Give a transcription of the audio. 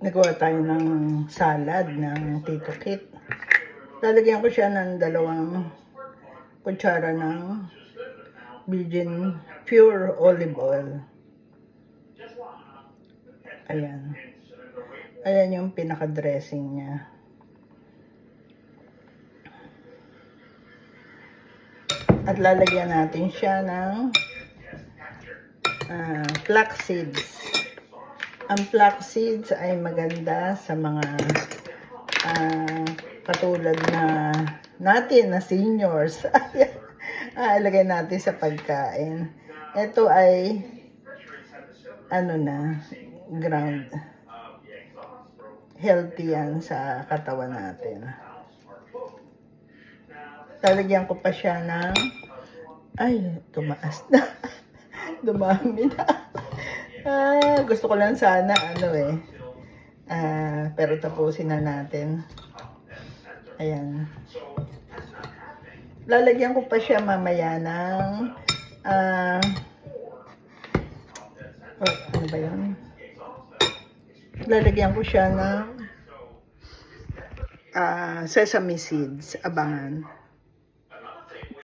nagawa tayo ng salad ng Tito Kit. Lalagyan ko siya ng 2 kutsara ng virgin pure olive oil. Ayan. Ayan yung pinaka-dressing niya. At lalagyan natin siya ng flax seeds. Ang flax seeds ay maganda sa mga katulad na natin na seniors. Ilagay natin sa pagkain. Ito ay ground. Healthy yan sa katawan natin. Lalagyan ko pa siya ng tumaas na. Dumami na. Gusto ko lang sana pero tapusin na natin. Ayan. Lalagyan ko pa siya mamaya ng ano ba yun? Lalagyan ko siya ng sesame seeds. Abangan.